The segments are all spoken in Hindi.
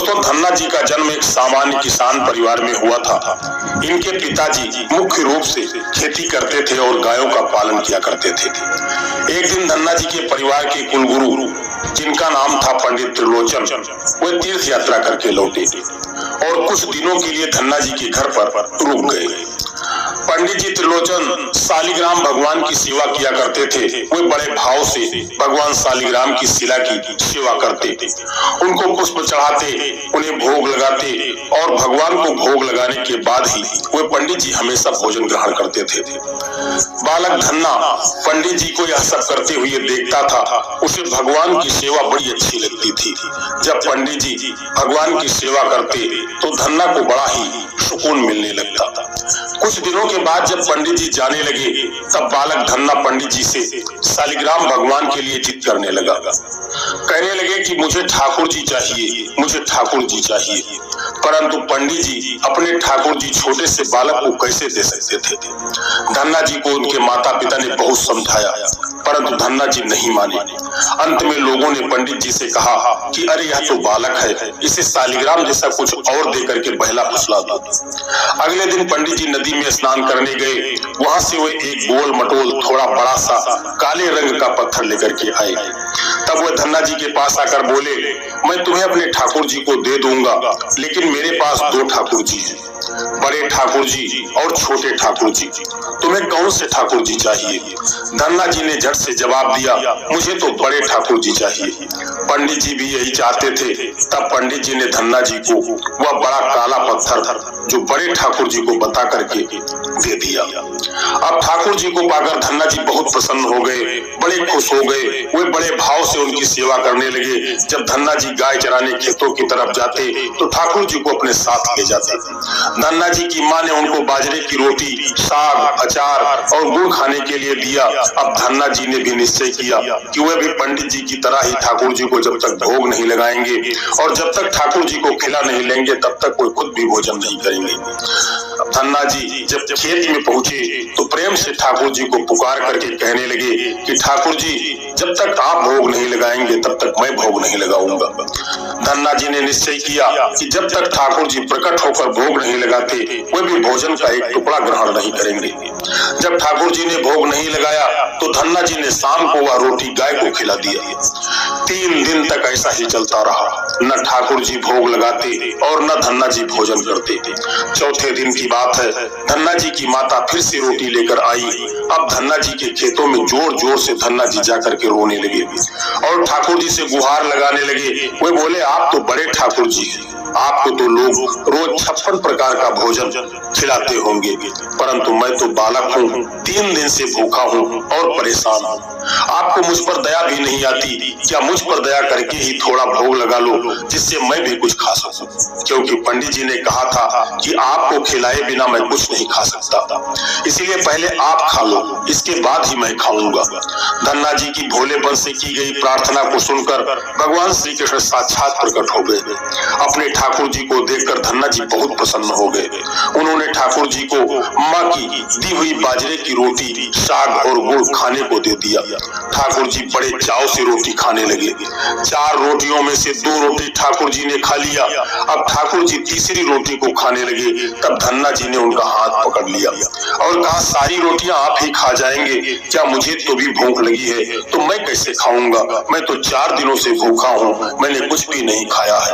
दोस्तों, धन्ना जी का जन्म एक सामान्य किसान परिवार में हुआ था। इनके पिताजी मुख्य रूप से खेती करते थे और गायों का पालन किया करते थे। एक दिन धन्ना जी के परिवार के कुलगुरु, जिनका नाम था पंडित त्रिलोचन, वे तीर्थ यात्रा करके लौटे और कुछ दिनों के लिए धन्ना जी के घर पर रुक गए। पंडित जी त्रिलोचन शालिग्राम भगवान की सेवा किया करते थे। वे बड़े भाव से भगवान शालिग्राम की शिला की सेवा करते थे, उनको पुष्प चढ़ाते, उन्हें भोग लगाते और भगवान को भोग लगाने के बाद ही वे पंडित जी हमेशा भोजन ग्रहण करते थे। बालक धन्ना पंडित जी को यह सब करते हुए देखता था। उसे भगवान की सेवा बड़ी अच्छी लगती थी। जब पंडित जी भगवान की सेवा करते तो धन्ना को बड़ा ही सुकून मिलने लगता। कुछ दिनों के बाद जब पंडित जी जाने लगे, तब बालक धन्ना पंडित जी से शालिग्राम भगवान के लिए जिद करने लगा। कहने लगे कि मुझे ठाकुर जी चाहिए, मुझे ठाकुर जी चाहिए। परंतु पंडित जी अपने ठाकुर जी छोटे से बालक को कैसे दे सकते थे। धन्ना जी को उनके माता पिता ने बहुत समझाया, परंतु धन्ना जी नहीं माने। अंत में लोगों ने पंडित जी से कहा कि अरे यह तो बालक है, इसे शालिग्राम जैसा कुछ और दे करके बहला फुसला दो। अगले दिन पंडित जी नदी में स्नान करने गए। वहां से वे एक गोल मटोल थोड़ा बड़ा सा काले रंग का पत्थर लेकर के आए। तब वह धन्ना जी के पास आकर बोले, मैं तुम्हें अपने ठाकुर जी को दे दूंगा, लेकिन मेरे पास दो ठाकुर जी हैं, बड़े ठाकुर जी और छोटे ठाकुर जी। तुम्हें कौन से ठाकुर जी चाहिए? धन्ना जी ने झट से जवाब दिया, मुझे तो बड़े ठाकुर जी चाहिए। पंडित जी भी यही चाहते थे। तब पंडित जी ने धन्ना जी को वह बड़ा काला पत्थर जो बड़े ठाकुर जी को बता करके दे दिया। अब ठाकुर जी को पाकर धन्ना जी बहुत प्रसन्न हो गए, बड़े खुश हो गए। वे बड़े भाव से उनकी सेवा करने लगे। जब धन्ना जी गाय चराने खेतों की तरफ जाते तो ठाकुर जी को अपने साथ ले जाते। धन्ना जी की माँ ने उनको बाजरे की रोटी, साग, अचार और गुड़ खाने के लिए दिया। अब धन्ना जी ने भी निश्चय किया कि वे भी पंडित जी की तरह ही ठाकुर जी को जब तक भोग नहीं लगाएंगे और जब तक ठाकुर जी को खिला नहीं लेंगे तब तक कोई खुद भी भोजन नहीं करेंगे। धन्ना जी जब खेत में पहुंचे तो प्रेम से ठाकुर जी को पुकार करके कहने लगे कि ठाकुर जी, जब तक आप भोग नहीं लगाएंगे तब तक मैं भोग नहीं लगाऊंगा। धन्ना जी ने निश्चय किया कि जब तक ठाकुर जी प्रकट होकर भोग नहीं लगाते वे भी भोजन का एक टुकड़ा ग्रहण नहीं करेंगे। जब ठाकुर जी ने भोग नहीं लगाया तो धन्ना जी ने शाम को वह रोटी गाय को खिला दिया। 3 दिन तक ऐसा ही चलता रहा। न ठाकुर जी भोग लगाते और न धन्ना जी भोजन करते। चौथे दिन की बात है, धन्ना जी की माता फिर से रोटी लेकर आई। अब धन्ना जी के खेतों में जोर जोर से धन्ना जी जाकर के रोने लगे और ठाकुर जी से गुहार लगाने लगे। वे बोले, आप तो बड़े ठाकुर जी हैं, आपको तो लोग रोज 56 प्रकार का भोजन खिलाते होंगे, परंतु मैं तो बालक हूँ, 3 दिन से भूखा हूँ और परेशान हूँ। आपको मुझ पर दया भी नहीं आती? क्या मुझ पर दया करके ही थोड़ा भोग लगा लो जिससे मैं भी कुछ खा सकूं? क्योंकि पंडित जी ने कहा था कि आपको खिलाए बिना मैं कुछ नहीं खा सकता, इसलिए पहले आप खा लो, इसके बाद ही मैं खाऊंगा। धन्ना जी की भोलेपन से की गई प्रार्थना को सुनकर भगवान श्री कृष्ण साक्षात प्रकट हो गए। अपने ठाकुर जी को देखकर धन्ना जी बहुत प्रसन्न हो गए। उन्होंने ठाकुर जी को माँ की दी हुई बाजरे की रोटी, साग और गुड़ खाने को दे दिया। ठाकुर जी बड़े चाव से रोटी खाने लगे। 4 रोटियों में से 2 रोटी ठाकुर जी ने खा लिया। अब ठाकुर जी तीसरी रोटी को खाने लगे। तब धन्ना जी ने उनका हाथ पकड़ लिया और कहा, सारी रोटियां आप ही खा जाएंगे क्या? मुझे तो भी भूख लगी है, तो मैं कैसे खाऊंगा? मैं तो 4 दिनों से भूखा हूँ, मैंने कुछ भी नहीं खाया है।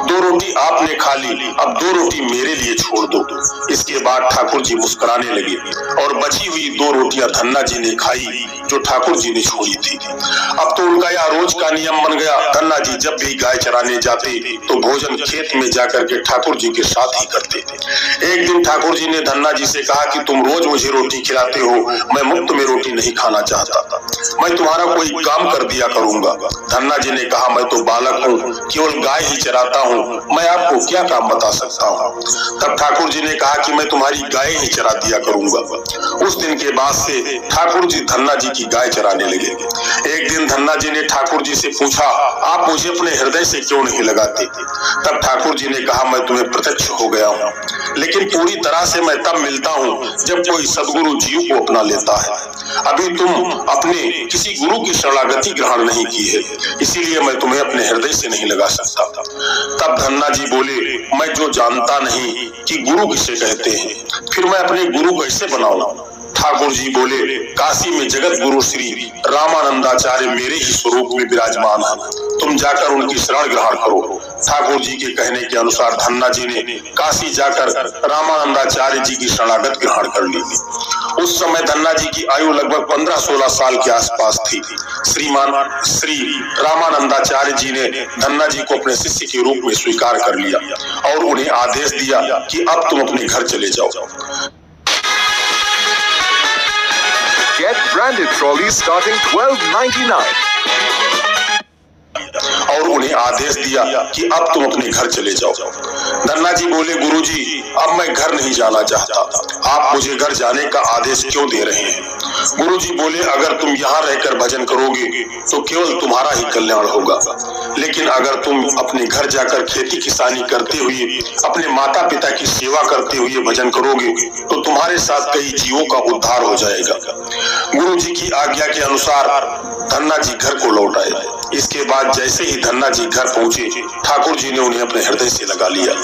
2 रोटी आपने खा ली, अब 2 रोटी मेरे लिए छोड़ दो। इसके बाद ठाकुर जी मुस्कुराने लगे और बची हुई 2 रोटियां धन्ना जी ने खाई जो ठाकुर जी ने छोड़ी थी। अब तो उनका यह रोज का नियम बन गया। धन्ना जी जब भी गाय चराने जाते तो भोजन खेत में जाकर के ठाकुर जी के साथ ही करते थे। एक दिन ठाकुर जी ने धन्ना जी से कहा कि तुम रोज मुझे रोटी खिलाते हो, मैं मुफ्त में रोटी नहीं खाना चाहता था, मैं तुम्हारा कोई काम कर दिया करूंगा। धन्ना जी ने कहा, मैं तो बालक हूँ, केवल गाय ही चराता हूँ, मैं आपको क्या काम बता सकता हूँ। तब ठाकुर जी ने कहा कि मैं तुम्हारी गाय ही चरा दिया करूंगा। उस दिन के बाद से ठाकुर जी धन्ना जी की गाय चराने लगे। एक दिन धन्ना जी ने ठाकुर जी से पूछा, आप मुझे अपने हृदय से क्यों नहीं लगाते? तब ठाकुर जी ने कहा, मैं तुम्हें प्रत्यक्ष हो गया हूँ। लेकिन पूरी तरह से मैं तब मिलता हूँ जब कोई सदगुरु जीव को अपना लेता है। अभी तुम अपने किसी गुरु की शरणागति ग्रहण नहीं की है, इसीलिए मैं तुम्हें अपने हृदय से नहीं लगा सकता। तब धन्ना जी बोले, मैं जो जानता नहीं कि गुरु किसे कहते हैं, फिर मैं अपने गुरु कैसे बनाऊं? ठाकुर जी बोले, काशी में जगत गुरु श्री रामानंदाचार्य मेरे ही स्वरूप में विराजमान है, तुम जाकर उनकी शरण ग्रहण करो। ठाकुर जी के कहने के अनुसार धन्ना जी ने काशी जाकर रामानंदाचार्य जी की शरणागत ग्रहण कर ली। उस समय धन्ना जी की आयु लगभग 15-16 साल के आसपास थी। श्री रामानंदाचार्य जी ने धन्ना जी को अपने शिष्य के रूप में स्वीकार कर लिया और उन्हें आदेश दिया कि अब तुम अपने घर चले जाओ। Get branded trolleys starting $12.99. और उन्हें आदेश दिया कि अब तुम अपने घर चले जाओ। धन्ना जी बोले, गुरुजी, अब मैं घर नहीं जाना चाहता, आप मुझे घर जाने का आदेश क्यों दे रहे हैं? गुरुजी बोले, अगर तुम यहाँ रहकर भजन करोगे तो केवल तुम्हारा ही कल्याण होगा, लेकिन अगर तुम अपने घर जाकर खेती किसानी करते हुए अपने माता पिता की सेवा करते हुए भजन करोगे तो तुम्हारे साथ कई जीवों का उद्धार हो जाएगा। गुरुजी की आज्ञा के अनुसार धन्ना जी घर को लौट आए। इसके बाद जैसे ही धन्ना जी घर पहुंचे, ठाकुर जी ने उन्हें अपने हृदय से लगा लिया।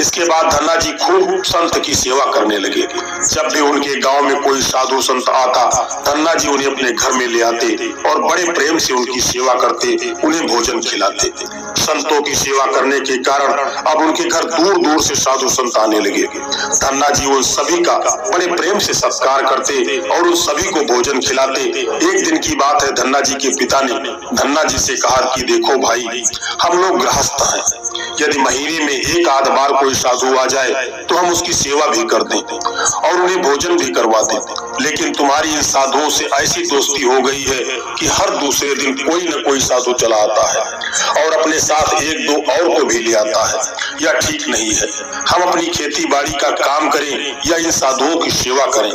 इसके बाद धन्ना जी खूब संत की सेवा करने लगे। जब भी उनके गांव में कोई साधु संत आता, धन्ना जी उन्हें अपने घर में ले आते और बड़े प्रेम से उनकी सेवा करते, उन्हें भोजन खिलाते। संतों की सेवा करने के कारण अब उनके घर दूर दूर से साधु संत आने लगे। धन्ना जी उन सभी का बड़े प्रेम से सत्कार करते और उन सभी को भोजन खिलाते। एक दिन की बात है, धन्ना जी के पिता ने धन्ना जी से कहा कि देखो भाई, हम लोग गृहस्थ हैं, यदि महीने में एक आध बार कोई साधु आ जाए तो हम उसकी सेवा भी कर दें और उन्हें भोजन भी करवा दें, लेकिन तुम्हारी इन साधुओं से ऐसी दोस्ती हो गई है कि हर दूसरे दिन कोई न कोई साधु चला आता है और अपने साथ एक दो और को भी ले आता है। यह ठीक नहीं है। हम अपनी खेती बाड़ी का काम करें या इन साधुओं की सेवा करें।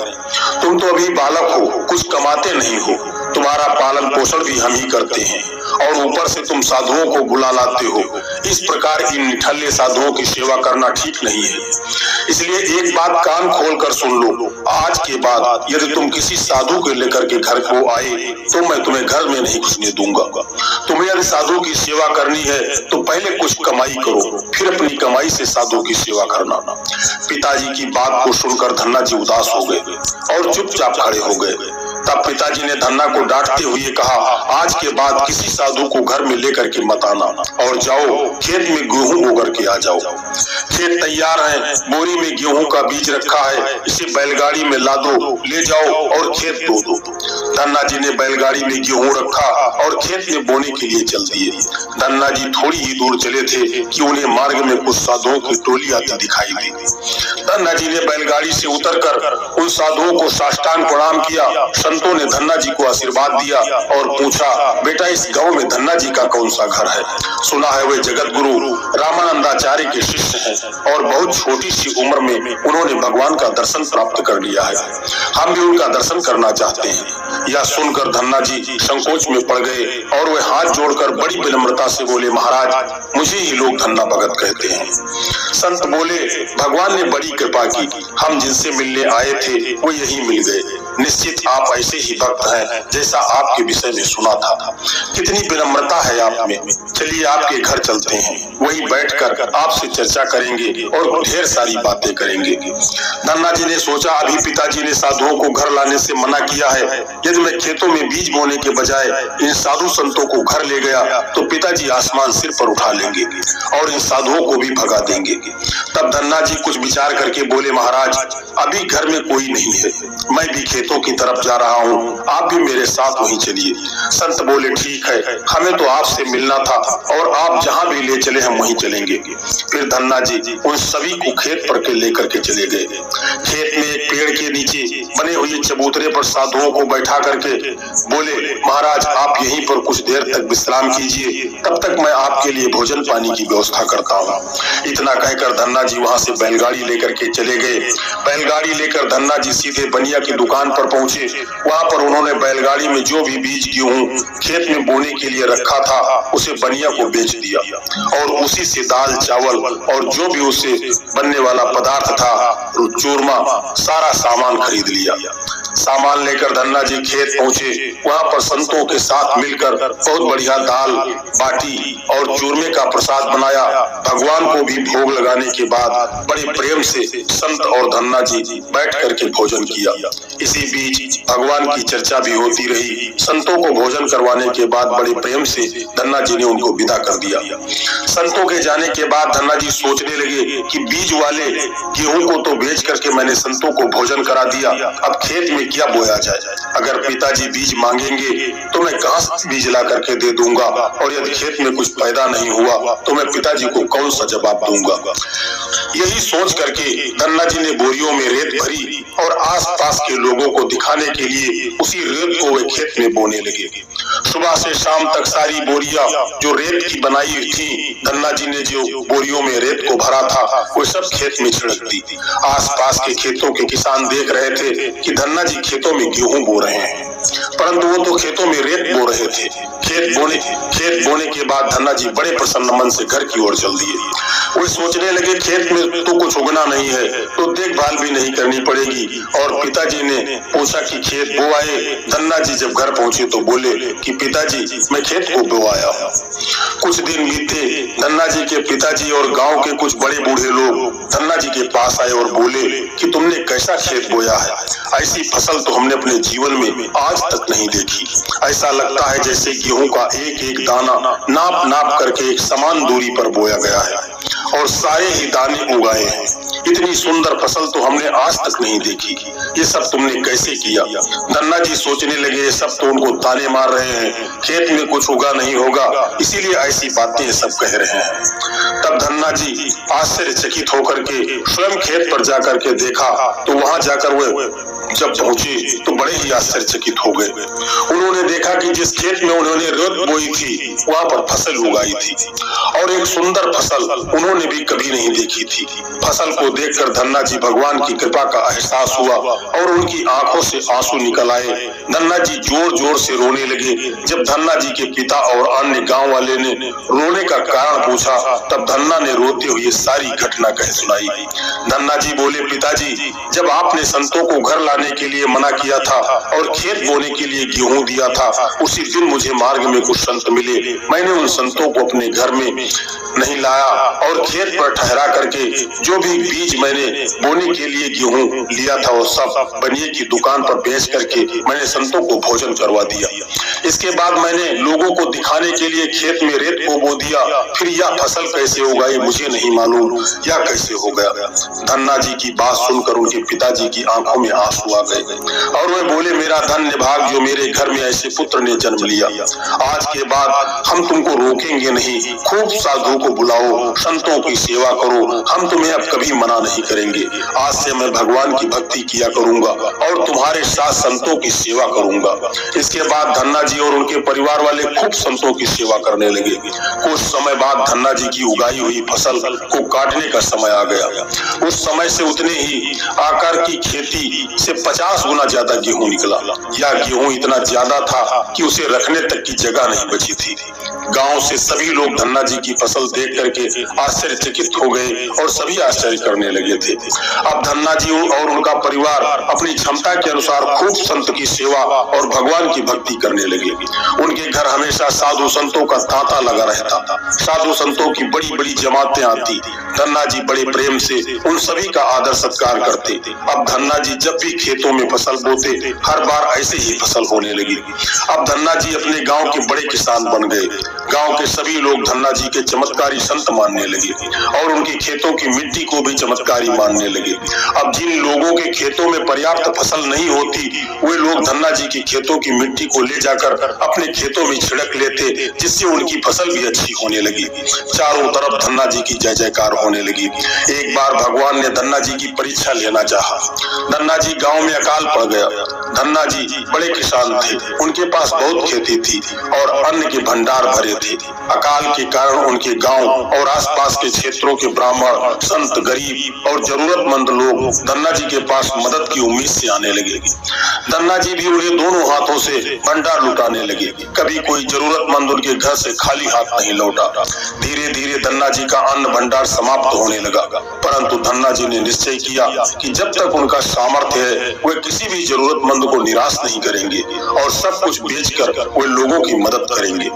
तुम तो अभी बालक हो, कुछ कमाते नहीं हो, तुम्हारा पालन पोषण भी हम ही करते हैं और ऊपर से तुम साधुओं को बुला लाते हो। इस प्रकार इन निठल्ले साधुओं की सेवा करना ठीक नहीं है। इसलिए एक बात कान खोल कर सुन लो, आज के बाद यदि तुम किसी साधु को लेकर के घर को आए तो मैं तुम्हें घर में नहीं घुसने दूंगा। तुम्हें यदि साधु की सेवा करनी है तो पहले कुछ कमाई करो, फिर अपनी कमाई से साधु की सेवा करना। पिताजी की बात को सुनकर धन्ना जी उदास हो गए और चुपचाप खड़े हो गए। तब पिताजी ने धन्ना को डांटते हुए कहा, आज के बाद किसी साधु को घर में लेकर के मत आना और जाओ खेत में गेहूं बो करके आ जाओ। खेत तैयार है, बोरी में गेहूं का बीज रखा है, इसे बैलगाड़ी में लादो, ले जाओ और खेत बो दो। धन्ना जी ने बैलगाड़ी में गेहूं रखा और खेत में बोने के लिए चल दिए। धन्ना जी थोड़ी ही दूर चले थे कि उन्हें मार्ग में कुछ साधुओं की टोली आती दिखाई दी। धन्ना जी ने बैलगाड़ी से उतरकर उन साधुओं को साष्टांग प्रणाम किया। संतों ने धन्ना जी को आशीर्वाद दिया और पूछा, बेटा इस गांव में धन्ना जी का कौन सा घर है? सुना है वे जगत गुरु रामानंदाचार्य के शिष्य हैं और बहुत छोटी सी उम्र में उन्होंने भगवान का दर्शन प्राप्त कर लिया है, हम भी उनका दर्शन करना चाहते हैं। यह सुनकर धन्ना जी संकोच में पड़ गए और वे हाथ जोड़कर बड़ी विनम्रता से बोले, महाराज मुझे ही लोग धन्ना भगत कहते हैं। संत बोले, भगवान ने बड़ी कृपा की, हम जिनसे मिलने आए थे वो यही मिल गए। निश्चित आप ऐसे ही भक्त हैं जैसा आपके विषय में सुना था। कितनी विनम्रता है आप में। चलिए आपके घर चलते हैं, वहीं बैठकर आपसे चर्चा करेंगे और ढेर सारी बातें करेंगे। धन्ना जी ने सोचा, अभी पिताजी ने साधुओं को घर लाने से मना किया है, यदि मैं खेतों में बीज बोने के बजाय इन साधु संतों को घर ले गया तो पिताजी आसमान सिर पर उठा लेंगे और इन साधुओं को भी भगा देंगे। तब धन्ना जी कुछ विचार करके बोले, महाराज अभी घर में कोई नहीं है, मैं भी खेतों की तरफ जा रहा हूँ, आप भी मेरे साथ वहीं चलिए। संत बोले, ठीक है, हमें तो आपसे मिलना था और आप जहाँ भी ले चले हम वहीं चलेंगे। फिर धन्ना जी उन सभी को खेत पर के लेकर के चले गए। खेत में एक पेड़ के नीचे बने हुए चबूतरे पर साधुओं को बैठा करके बोले, महाराज आप यहीं पर कुछ देर तक विश्राम कीजिए, तब तक मैं आपके लिए भोजन पानी की व्यवस्था करता हूँ। इतना कहकर धन्ना जी वहाँ से बैलगाड़ी लेकर के चले गए। बैलगाड़ी लेकर धन्ना जी सीधे बनिया की दुकान पर पहुंचे। वहां पर उन्होंने बैलगाड़ी में जो भी बीज गेहूं खेत में बोने के लिए रखा था उसे बनिया को बेच दिया और उसी से दाल चावल और जो भी उससे बनने वाला पदार्थ था चूरमा सारा सामान खरीद लिया। सामान लेकर धन्ना जी खेत पहुंचे। वहां पर संतों के साथ मिलकर बहुत बढ़िया दाल बाटी और चूरमे का प्रसाद बनाया। भगवान को भी भोग लगाने के बाद बड़े प्रेम से संत और धन्ना जी बैठ करके भोजन किया। इसी बीच भगवान की चर्चा भी होती रही। संतों को भोजन करवाने के बाद बड़े प्रेम से धन्ना जी ने उनको विदा कर दिया। संतों के जाने के बाद धन्ना जी सोचने लगे कि बीज वाले गेहूं को तो बेच करके मैंने संतों को भोजन करा दिया, अब खेत में क्या बोया जाए। अगर पिताजी बीज मांगेंगे तो मैं कहां से बीज ला करके दे दूंगा, और यदि खेत में कुछ पैदा नहीं हुआ तो मैं पिताजी को कौन सा जवाब दूंगा। यही सोच करके धन्ना जी ने बोरियों में रेत भरी और आसपास के लोगों को दिखाने के लिए उसी रेत को वे खेत में बोने लगे। सुबह से शाम तक सारी बोरियां जो रेत की बनाई थी, धन्ना जी ने जो बोरियों में रेत को भरा था वो सब खेत में छिड़क दी। आसपास के खेतों के किसान देख रहे थे कि धन्ना जी खेतों में गेहूं बो रहे हैं, परंतु वो तो खेतों में रेत बो रहे थे। खेत बोने के बाद धन्ना जी बड़े प्रसन्न मन से घर की ओर चल दिए। वो सोचने लगे खेत में तो कुछ उगना नहीं है तो देखभाल भी नहीं करनी पड़ेगी। और पिताजी ने पूछा कि खेत बो आए। धन्ना जी जब घर पहुंचे तो बोले कि पिताजी मैं खेत को बो आया हूँ। कुछ दिन बीते। धन्ना जी के पिताजी और गांव के कुछ बड़े बूढ़े लोग धन्ना जी के पास आए और बोले कि तुमने कैसा खेत बोया है, ऐसी फसल तो हमने अपने जीवन में आज तक नहीं देखी। ऐसा लगता है जैसे गेहूं का एक एक दाना नाप नाप करके एक समान दूरी पर बोया गया है और सारे ही दाने उगाए हैं। इतनी सुंदर फसल तो हमने आज तक नहीं देखी। ये सब तुमने कैसे किया। धन्ना जी सोचने लगे ये सब तो उनको ताने मार रहे हैं, खेत में कुछ उगा नहीं होगा इसीलिए ऐसी बातें ये सब कह रहे हैं। तब धन्ना जी आश्चर्यचकित होकर के स्वयं खेत पर जाकर के देखा तो वहां जाकर वे जब पहुंचे तो बड़े ही आश्चर्यचकित हो गए। उन्होंने देखा कि जिस खेत में उन्होंने रेत बोई थी वहां पर फसल उगाई थी और एक सुंदर फसल उन्होंने भी कभी नहीं देखी थी। फसल को देखकर धन्ना जी भगवान की कृपा का एहसास हुआ और उनकी आंखों से आंसू निकल आए। धन्ना जी जोर जोर से रोने लगे। जब धन्ना जी के पिता और अन्य गांव वाले ने रोने का कारण पूछा तब धन्ना ने रोते हुए सारी घटना कह सुनाई। धन्ना जी बोले पिताजी जब आपने संतों को घर लाने के लिए मना किया था और खेत बोने के लिए गेहूं दिया था, उसी दिन मुझे मार्ग में कुछ संत मिले। मैंने उन संतों को अपने घर में नहीं लाया और खेत पर ठहरा करके जो भी बीज मैंने बोने के लिए गेहूं लिया था वो सब बनिए की दुकान पर बेच करके मैंने संतों को भोजन करवा दिया। इसके बाद मैंने लोगों को दिखाने के लिए खेत में रेत को बो दिया। फिर यह फसल कैसे उगाई मुझे नहीं मालूम, यह कैसे हो गया। धन्ना जी की बात सुनकर उनके पिताजी की आंखों में आंसू आ गए और वे बोले मेरा धन्य भाग जो मेरे घर में ऐसे पुत्र ने जन्म लिया। आज के बाद हम तुमको रोकेंगे नहीं, खूब साधु को बुलाओ, संतों की सेवा करो, हम तुम्हें अब कभी मना नहीं करेंगे। आज से मैं भगवान की भक्ति किया करूंगा और तुम्हारे साथ संतों की सेवा करूंगा। इसके बाद धन्ना जी और उनके परिवार वाले खूब संतों की सेवा करने लगे। कुछ समय बाद धन्ना जी की उगाई हुई फसल को काटने का समय आ गया। उस समय से उतने ही आकार की खेती से 50 गुना ज्यादा गेहूं निकला। यह गेहूं इतना ज्यादा था कि उसे रखने तक की जगह नहीं बची थी। गांव से सभी लोग धन्ना जी की फसल देख करके आश्चर्यचकित हो गए और सभी आश्चर्य करने लगे थे। अब धन्ना जी और उनका परिवार अपनी क्षमता के अनुसार खूब संत की सेवा और भगवान की भक्ति करने लगे। उनके घर हमेशा साधु संतों का तांता लगा रहता था। साधु संतों की बड़ी बड़ी जमातें आती। धन्ना जी बड़े प्रेम से उन सभी का आदर सत्कार करते। अब धन्ना जी जब भी खेतों में फसल बोते हर बार ऐसे ही फसल होने लगी। अब धन्ना जी अपने गांव के बड़े किसान बन गए। गांव के सभी लोग धन्ना जी के चमत्कारी संत मानने लगे और उनके खेतों की मिट्टी को भी चमत्कारी मानने लगे। अब जिन लोगों के खेतों में पर्याप्त फसल नहीं होती वे लोग धन्ना जी की खेतों की मिट्टी को ले जाकर अपने खेतों में छिड़क लेते, जिससे उनकी फसल भी अच्छी होने लगी। चारों तरफ धन्ना जी की जय जयकार होने लगी। एक बार भगवान ने धन्ना जी की परीक्षा लेना चाहा। धन्ना जी गांव में अकाल पड़ गया। धन्ना जी बड़े किसान थे, उनके पास बहुत खेती थी और अन्न के भंडार भरे भरे थे। अकाल के कारण उनके गांव और आसपास के क्षेत्रों के ब्राह्मण, संत, गरीब और जरूरतमंद लोग धन्ना जी के पास मदद की उम्मीद से आने लगे। धन्ना जी भी उन्हें दोनों हाथों से भंडार लुटाने लगे। कभी कोई जरूरतमंद उनके घर से खाली हाथ नहीं लौटा। धीरे धीरे धन्ना जी का अन्न भंडार समाप्त होने लगा, परंतु धन्ना जी ने निश्चय किया कि जब तक उनका सामर्थ्य है वे किसी भी जरूरतमंद को निराश नहीं करेंगे और सब कुछ बेचकर वे लोगों की मदद करेंगे।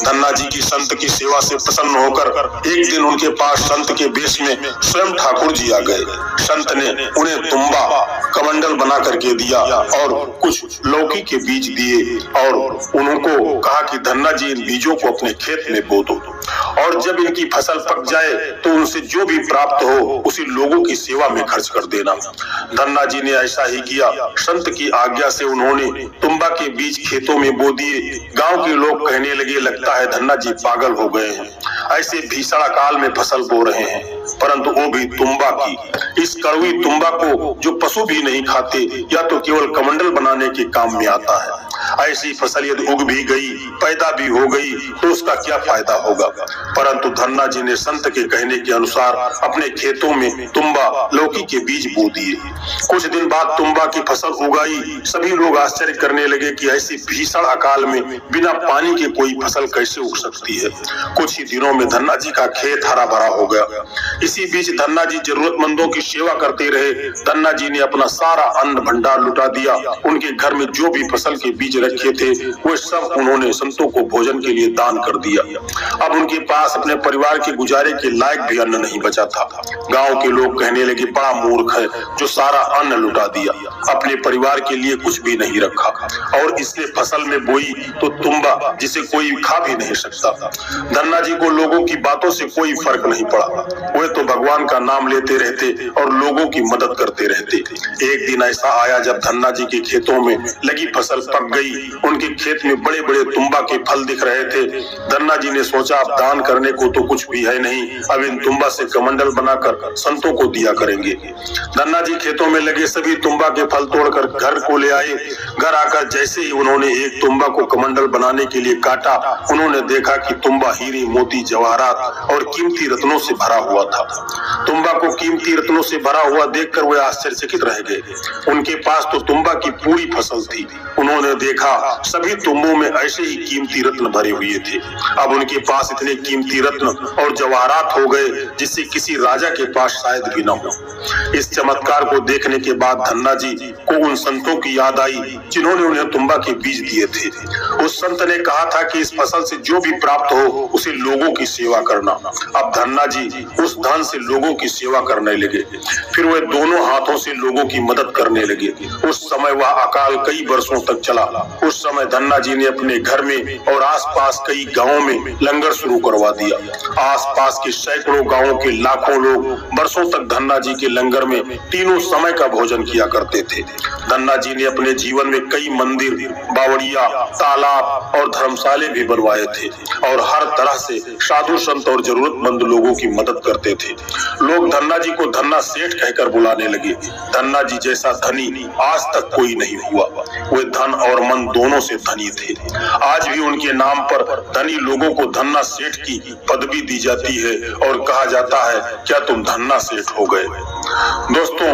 धन्ना जी की संत की सेवा से प्रसन्न होकर एक दिन उनके पास संत के वेश में स्वयं ठाकुर जी आ गए। संत ने उन्हें तुम्बा कमंडल बना करके दिया और कुछ लौकी के बीज दिए और उनको कहा कि धन्ना जी इन बीजों को अपने खेत में बो दो और जब इनकी फसल पक जाए तो उनसे जो भी प्राप्त हो उसी लोगों की सेवा में खर्च कर देना। धन्ना जी ने ऐसा ही किया। संत की आज्ञा से उन्होंने तुम्बा के बीज खेतों में बो दिए। गांव के लोग कहने लगे, लगता है धन्ना जी पागल हो गए हैं, ऐसे भीषण अकाल में फसल बो रहे हैं, परंतु वो भी तुम्बा की। इस कड़वी तुम्बा को जो पशु भी नहीं खाते या तो केवल कमंडल बनाने के काम में आता है। ऐसी फसल यदि उग भी गई, पैदा भी हो गई तो उसका क्या फायदा होगा। परंतु धन्ना जी ने संत के कहने के अनुसार अपने खेतों में तुम्बा लौकी के बीज बो दिए। कुछ दिन बाद तुम्बा की फसल उगाई। सभी लोग आश्चर्य करने लगे कि ऐसी भीषण अकाल में बिना पानी के कोई फसल कैसे उग सकती है। कुछ ही दिनों में धन्ना जी का खेत हरा भरा हो गया। इसी बीच धन्ना जी जरूरतमंदों की सेवा करते रहे। धन्ना जी ने अपना सारा अन्न भंडार लुटा दिया। उनके घर में जो भी फसल के बीज रखे थे वे सब उन्होंने संतों को भोजन के लिए दान कर दिया। अब उनके पास अपने परिवार के गुजारे के लायक भी अन्न नहीं बचा था। गांव के लोग कहने लगे, बड़ा मूर्ख है जो सारा अन्न लुटा दिया, अपने परिवार के लिए कुछ भी नहीं रखा और इसने फसल में बोई तो तुम्बा जिसे कोई खा भी नहीं सकता। धन्ना जी को लोगों की बातों से कोई फर्क नहीं पड़ा। वे तो भगवान का नाम लेते रहते और लोगों की मदद करते रहते। एक दिन ऐसा आया जब धन्ना जी के खेतों में लगी फसल पक गई। उनके खेत में बड़े बड़े तुम्बा के फल दिख रहे थे। धन्ना जी ने सोचा, अब दान करने को तो कुछ भी है नहीं, अब इन तुम्बा से कमंडल बनाकर संतों को दिया करेंगे। धन्ना जी खेतों में लगे सभी तुम्बा के फल तोड़कर घर को ले आए। घर आकर जैसे ही उन्होंने एक तुम्बा को कमंडल बनाने के लिए काटा, उन्होंने देखा कि तुम्बा हीरे, मोती, जवाहरात और कीमती रत्नों से भरा हुआ था। तुम्बा को कीमती रत्नों से भरा हुआ देखकर वे आश्चर्यचकित रह गए। उनके पास तो तुम्बा की पूरी फसल थी। उन्होंने देखा सभी तुम्बों में ऐसे ही कीमती रत्न भरे हुए थे। अब उनके पास इतने कीमती रत्न और जवाहरात हो गए जिससे किसी राजा के पास शायद भी न हो। इस चमत्कार को देखने के बाद धन्ना जी को उन संतों की याद आई जिन्होंने उन्हें तुम्बा के बीज दिए थे। उस संत ने कहा था कि इस फसल से जो भी प्राप्त हो उसे लोगों की सेवा करना। अब धन्ना जी उस धन से लोगों की सेवा करने लगे। फिर वे दोनों हाथों से लोगों की मदद करने लगे। उस समय वह अकाल कई वर्षों तक चला। उस समय धन्ना जी ने अपने घर में और आसपास कई गांवों में लंगर शुरू करवा दिया। आसपास के सैकड़ों गांवों के लाखों लोग वर्षों तक धन्ना जी के लंगर में तीनों समय का भोजन किया करते थे। धन्ना जी ने अपने जीवन में कई मंदिर, बावड़िया, तालाब और धर्मशाले भी बनवाए थे और हर तरह से साधु संत और जरूरतमंद लोगों की मदद करते थे। लोग धन्ना जी को धन्ना सेठ कहकर बुलाने लगे। धन्ना जी जैसा धनी आज तक कोई नहीं हुआ। वे धन और मन दोनों से धनी थे। आज भी उनके नाम पर धनी लोगों को धन्ना सेठ की पदवी दी जाती है और कहा जाता है, क्या तुम धन्ना सेठ हो गए। दोस्तों,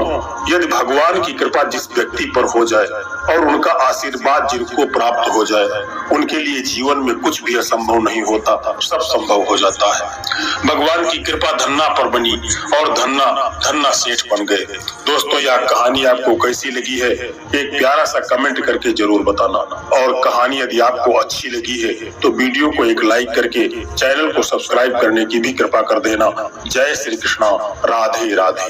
यदि भगवान की कृपा जिस व्यक्ति पर हो जाए और उनका आशीर्वाद जिनको प्राप्त हो जाए, उनके लिए जीवन में कुछ भी असंभव नहीं होता, सब संभव हो जाता है। भगवान की कृपा धन्ना पर बनी और धन्ना सेठ बन गए। दोस्तों, यह कहानी आपको कैसी लगी है एक प्यारा सा कमेंट करके जरूर बताना और कहानी यदि आपको अच्छी लगी है तो वीडियो को एक लाइक करके चैनल को सब्सक्राइब करने की भी कृपा कर देना। जय श्री कृष्णा, राधे राधे।